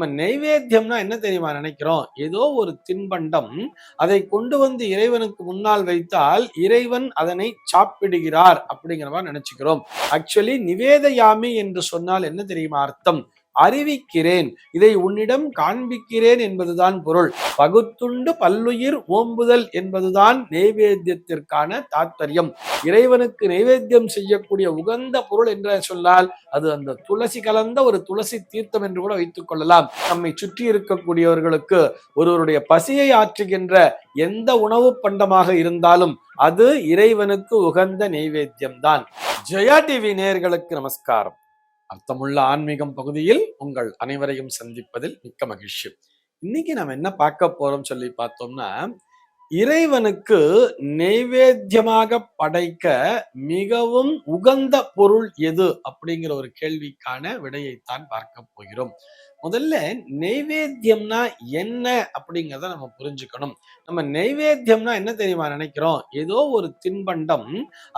நம்ம நைவேத்தியம்னா என்ன தெரியுமா நினைக்கிறோம்? ஏதோ ஒரு தின்பண்டம், அதை கொண்டு வந்து இறைவனுக்கு முன்னால் வைத்தால் இறைவன் அதனை சாப்பிடுகிறார் அப்படிங்கிற மாதிரி நினைச்சுக்கிறோம். ஆக்சுவலி நிவேதயாமி என்று சொன்னால் என்ன தெரியுமா அர்த்தம்? அறிவிக்கிறேன், இதை உன்னிடம் காண்பிக்கிறேன் என்பதுதான் பொருள். பகுத்துண்டு பல்லுயிர் ஓம்புதல் என்பதுதான் நைவேத்தியத்திற்கான தாத்பரியம். இறைவனுக்கு நைவேத்தியம் செய்யக்கூடிய உகந்த பொருள் என்று சொன்னால் அது அந்த துளசி கலந்த ஒரு துளசி தீர்த்தம் என்று கூட வைத்துக் கொள்ளலாம். நம்மை சுற்றி இருக்கக்கூடியவர்களுக்கு ஒருவருடைய பசியை ஆற்றுகின்ற எந்த உணவு பண்டமாக இருந்தாலும் அது இறைவனுக்கு உகந்த நைவேத்தியம் தான். ஜெயா டிவி நேயர்களுக்கு நமஸ்காரம். அர்த்தமுள்ள ஆன்மீகம் பகுதியில் உங்கள் அனைவரையும் சந்திப்பதில் மிக்க மகிழ்ச்சி. இன்னைக்கு நம்ம என்ன பார்க்க போறோம் சொல்லி பார்த்தோம்னா, இறைவனுக்கு நைவேத்தியமாக படைக்க மிகவும் உகந்த பொருள் எது அப்படிங்கிற ஒரு கேள்விக்கான விடையைத்தான் பார்க்க போகிறோம். முதல்ல நைவேத்தியம்னா என்ன அப்படிங்கிறத நம்ம புரிஞ்சுக்கணும். நம்ம நைவேத்தியம்னா என்ன தெரியுமா நினைக்கிறோம்? ஏதோ ஒரு தின்பண்டம்,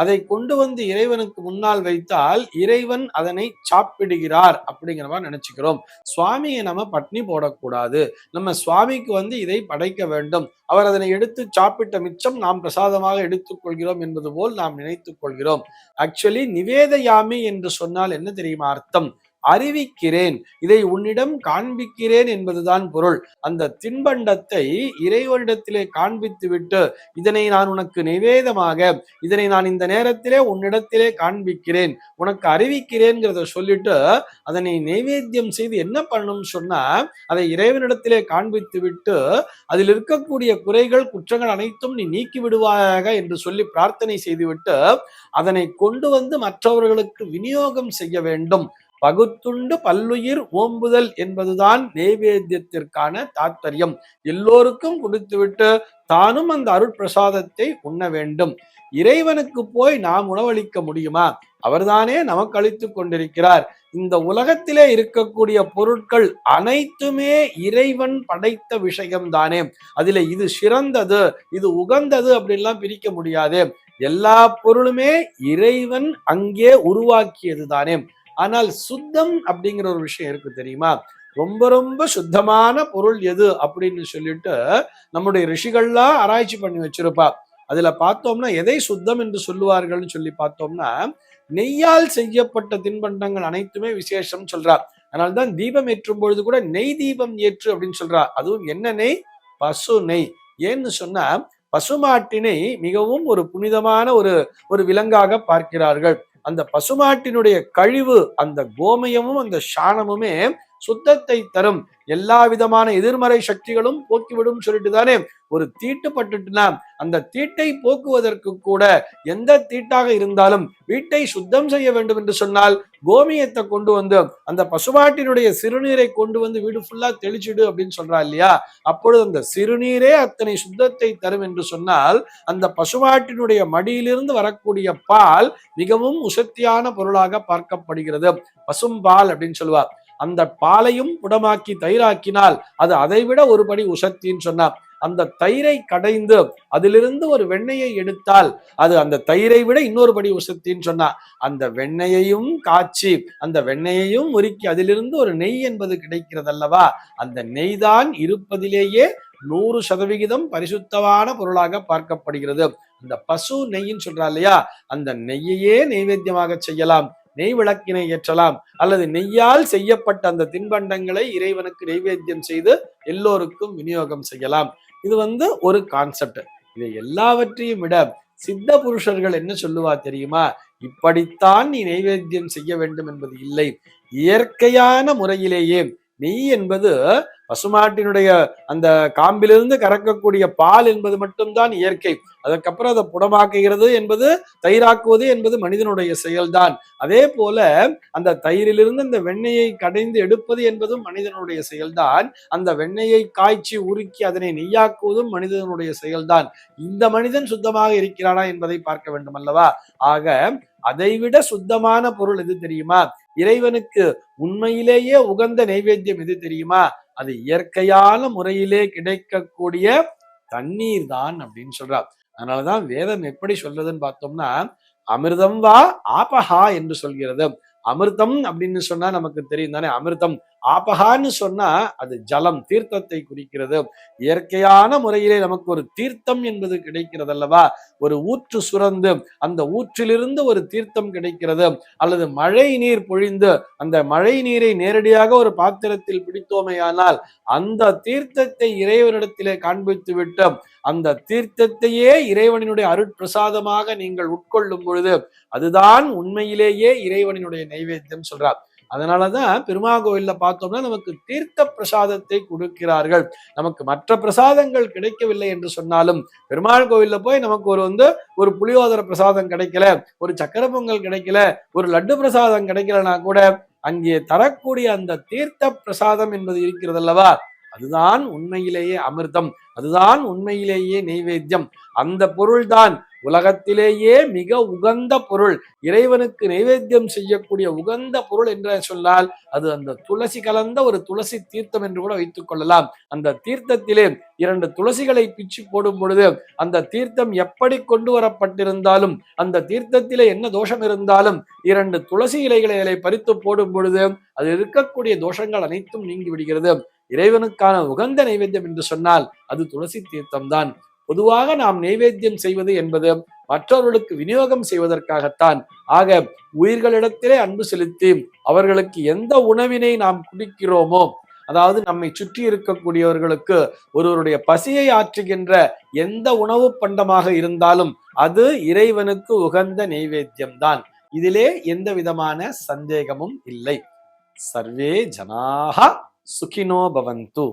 அதை கொண்டு வந்து இறைவனுக்கு முன்னால் வைத்தால் இறைவன் அதனை சாப்பிடுகிறார் அப்படிங்கிற மாதிரி நினைச்சுக்கிறோம். சுவாமியை நம்ம பட்னி போடக்கூடாது, நம்ம சுவாமிக்கு வந்து இதை படைக்க வேண்டும், அவர் அதனை எடுத்து சாப்பிட்ட மிச்சம் நாம் பிரசாதமாக எடுத்துக் கொள்கிறோம் என்பது போல் நாம் நினைத்துக் கொள்கிறோம். ஆக்சுவலி நிவேதயாமி என்று சொன்னால் என்ன தெரியுமா அர்த்தம்? அறிவிக்கிறேன், இதை உன்னிடம் காண்பிக்கிறேன் என்பதுதான் பொருள். அந்த தின்பண்டத்தை இறைவனிடத்திலே காண்பித்து விட்டு, இதனை நான் உனக்கு நிவேதமாக, இதனை நான் இந்த நேரத்திலே உன்னிடத்திலே காண்பிக்கிறேன், உனக்கு அறிவிக்கிறேன்கிறத சொல்லிட்டு அதனை நைவேத்தியம் செய்து என்ன பண்ணணும்னு சொன்னா, அதை இறைவனிடத்திலே காண்பித்து விட்டு அதில் இருக்கக்கூடிய குறைகள் குற்றங்கள் அனைத்தும் நீ நீக்கி விடுவாயாக என்று சொல்லி பிரார்த்தனை செய்துவிட்டு அதனை கொண்டு வந்து மற்றவர்களுக்கு விநியோகம் செய்ய வேண்டும். பகுத்துண்டு பல்லுயிர் ஓம்புதல் என்பதுதான் நைவேத்தியத்திற்கான தாத்பரியம். எல்லோருக்கும் கொடுத்துவிட்டு தானும் அந்த அருட்பிரசாதத்தை உண்ண வேண்டும். இறைவனுக்கு போய் நாம் உணவளிக்க முடியுமா? அவர்தானே நமக்கு அளித்துக் கொண்டிருக்கிறார். இந்த உலகத்திலே இருக்கக்கூடிய பொருட்கள் அனைத்துமே இறைவன் படைத்த விஷயம் தானே. அதுல இது சிறந்தது, இது உகந்தது அப்படின்லாம் பிரிக்க முடியாது. எல்லா பொருளுமே இறைவன் அங்கே உருவாக்கியது தானே. ஆனால் சுத்தம் அப்படிங்கிற ஒரு விஷயம் இருக்கு தெரியுமா? ரொம்ப ரொம்ப சுத்தமான பொருள் எது அப்படின்னு சொல்லிட்டு நம்முடைய ரிஷிகள்லாம் ஆராய்ச்சி பண்ணி வச்சிருப்பா. அதுல பார்த்தோம்னா எதை சுத்தம் என்று சொல்லுவார்கள்னு சொல்லி பார்த்தோம்னா, நெய்யால் செய்யப்பட்ட தின்பண்டங்கள் அனைத்துமே விசேஷம் சொல்றார். அதனால்தான் தீபம் ஏற்றும் பொழுது கூட நெய் தீபம் ஏற்று அப்படின்னு சொல்றார். அதுவும் என்ன நெய்? பசு நெய். ஏன்னு சொன்னா, பசுமாட்டினை மிகவும் ஒரு புனிதமான ஒரு விலங்காக பார்க்கிறார்கள். அந்த பசுமாட்டினுடைய கழிவு, அந்த கோமயமும் அந்த சாணமுமே சுத்தத்தை தரும், எல்லா விதமான எதிர்மறை சக்திகளும் போக்கிவிடும் சொல்லிட்டு தானே. ஒரு தீட்டு பட்டுட்டுனா அந்த தீட்டை போக்குவதற்கு கூட எந்த தீட்டாக இருந்தாலும் வீட்டை சுத்தம் செய்ய வேண்டும் என்று சொன்னால் கோமியத்தை கொண்டு வந்து அந்த பசுமாட்டினுடைய சிறுநீரை கொண்டு வந்து வீடு ஃபுல்லா தெளிச்சிடு அப்படின்னு சொல்றா இல்லையா? அப்பொழுது அந்த சிறுநீரே அத்தனை சுத்தத்தை தரும் என்று சொன்னால், அந்த பசுமாட்டினுடைய மடியிலிருந்து வரக்கூடிய பால் மிகவும் உசத்தியான பொருளாக பார்க்கப்படுகிறது. பசும்பால் அப்படின்னு சொல்லுவார். அந்த பாலையும் புடமாக்கி தயிராக்கினால் அது அதைவிட ஒரு படி உசத்தின்னு சொன்னார். அந்த தயிரை கடைந்து அதிலிருந்து ஒரு வெண்ணெயை எடுத்தால் அது அந்த தயிரை விட இன்னொரு படி உசத்தின்னு சொன்னா, அந்த வெண்ணெயையும் காய்ச்சி அந்த வெண்ணெயையும் உருக்கி அதிலிருந்து ஒரு நெய் என்பது கிடைக்கிறது அல்லவா? அந்த நெய் தான் இருப்பதிலேயே 100% பரிசுத்தமான பொருளாக பார்க்கப்படுகிறது. அந்த பசு நெய்ன்னு சொல்றா இல்லையா? அந்த நெய்யையே நைவேத்தியமாக செய்யலாம், நெய் விளக்கினை ஏற்றலாம், அல்லது நெய்யால் செய்யப்பட்ட அந்த தின்பண்டங்களை இறைவனுக்கு நைவேத்தியம் செய்து எல்லோருக்கும் விநியோகம் செய்யலாம். இது ஒரு கான்செப்ட். இதை எல்லாவற்றையும் விட சித்த புருஷர்கள் என்ன சொல்லுவா தெரியுமா? இப்படித்தான் நீ நைவேத்தியம் செய்ய வேண்டும் என்பது இல்லை. இயற்கையான முறையிலேயே நெய் என்பது பசுமாட்டினுடைய அந்த காம்பிலிருந்து கறக்கக்கூடிய பால் என்பது மட்டும்தான் இயற்கை. அதற்கப்புறம் அதை புடமாக்குகிறது என்பது, தயிராக்குவது என்பது மனிதனுடைய செயல்தான். அதே போல அந்த தயிரிலிருந்து அந்த வெண்ணெயை கடைந்து எடுப்பது என்பதும் மனிதனுடைய செயல்தான். அந்த வெண்ணெயை காய்ச்சி உருக்கி அதனை நெய்யாக்குவதும் மனிதனுடைய செயல்தான். இந்த மனிதன் சுத்தமாக இருக்கிறானா என்பதை பார்க்க வேண்டும் அல்லவா? ஆக அதைவிட சுத்தமான பொருள் எது தெரியுமா? இறைவனுக்கு உண்மையிலேயே உகந்த நைவேத்தியம் எது தெரியுமா? அது இயற்கையான முறையிலே கிடைக்கக்கூடிய தண்ணீர் தான் அப்படின்னு சொல்றார். அதனாலதான் வேதம் எப்படி சொல்றதுன்னு பார்த்தோம்னா, அமிர்தம் வா ஆபஹா என்று சொல்கிறது. அமிர்தம் அப்படின்னு சொன்னா நமக்கு தெரியும் தானே. அமிர்தம் ஆபகான்னு சொன்னா அது ஜலம், தீர்த்தத்தை குறிக்கிறது. இயற்கையான முறையிலே நமக்கு ஒரு தீர்த்தம் என்பது கிடைக்கிறது அல்லவா? ஒரு ஊற்று சுரந்து அந்த ஊற்றிலிருந்து ஒரு தீர்த்தம் கிடைக்கிறது, அல்லது மழை நீர் பொழிந்து அந்த மழை நீரை நேரடியாக ஒரு பாத்திரத்தில் பிடித்தோமையானால் அந்த தீர்த்தத்தை இறைவனிடத்திலே காண்பித்து விட்டு அந்த தீர்த்தத்தையே இறைவனினுடைய அருட்பிரசாதமாக நீங்கள் உட்கொள்ளும் பொழுது அதுதான் உண்மையிலேயே இறைவனினுடைய நைவேத்தியம் சொல்றார். அதனாலதான் பெருமாகோயில்ல பார்த்தோம்னா நமக்கு தீர்த்த பிரசாதத்தை கொடுக்கிறார்கள். நமக்கு மற்ற பிரசாதங்கள் கிடைக்கவில்லை என்று சொன்னாலும் பெருமாள் கோவில்ல போய் நமக்கு ஒரு புளியோதர பிரசாதம் கிடைக்கல, ஒரு சக்கர பொங்கல் கிடைக்கல, ஒரு லட்டு பிரசாதம் கிடைக்கலனா கூட அங்கே தரக்கூடிய அந்த தீர்த்த பிரசாதம் என்பது இருக்கிறது அல்லவா, அதுதான் உண்மையிலேயே அமிர்தம், அதுதான் உண்மையிலேயே நைவேத்தியம். அந்த பொருள்தான் உலகத்திலேயே மிக உகந்த பொருள். இறைவனுக்கு நைவேத்தியம் செய்யக்கூடிய உகந்த பொருள் என்று சொன்னால் அது அந்த துளசி கலந்த ஒரு துளசி தீர்த்தம் என்று கூட வைத்துக் கொள்ளலாம். அந்த தீர்த்தத்திலே 2 துளசிகளை பிச்சு போடும் பொழுது அந்த தீர்த்தம் எப்படி கொண்டு வரப்பட்டிருந்தாலும், அந்த தீர்த்தத்திலே என்ன தோஷம் இருந்தாலும் 2 துளசி இலைகளை பறித்து போடும் பொழுது அது இருக்கக்கூடிய தோஷங்கள் அனைத்தும் நீங்கி விடுகிறது. இறைவனுக்கான உகந்த நைவேத்தியம் என்று சொன்னால் அது துளசி தீர்த்தம் தான். பொதுவாக நாம் நைவேத்தியம் செய்வது என்பது மற்றவர்களுக்கு விநியோகம் செய்வதற்காகத்தான். ஆக உயிர்களிடத்திலே அன்பு செலுத்தி அவர்களுக்கு எந்த உணவினை நாம் குடிக்கிறோமோ, அதாவது நம்மை சுற்றி இருக்கக்கூடியவர்களுக்கு ஒருவருடைய பசியை ஆற்றுகின்ற எந்த உணவு பண்டமாக இருந்தாலும் அது இறைவனுக்கு உகந்த நைவேத்தியம் தான். இதிலே எந்த விதமான சந்தேகமும் இல்லை. சர்வே ஜனாஹ சுகினோ பவந்து.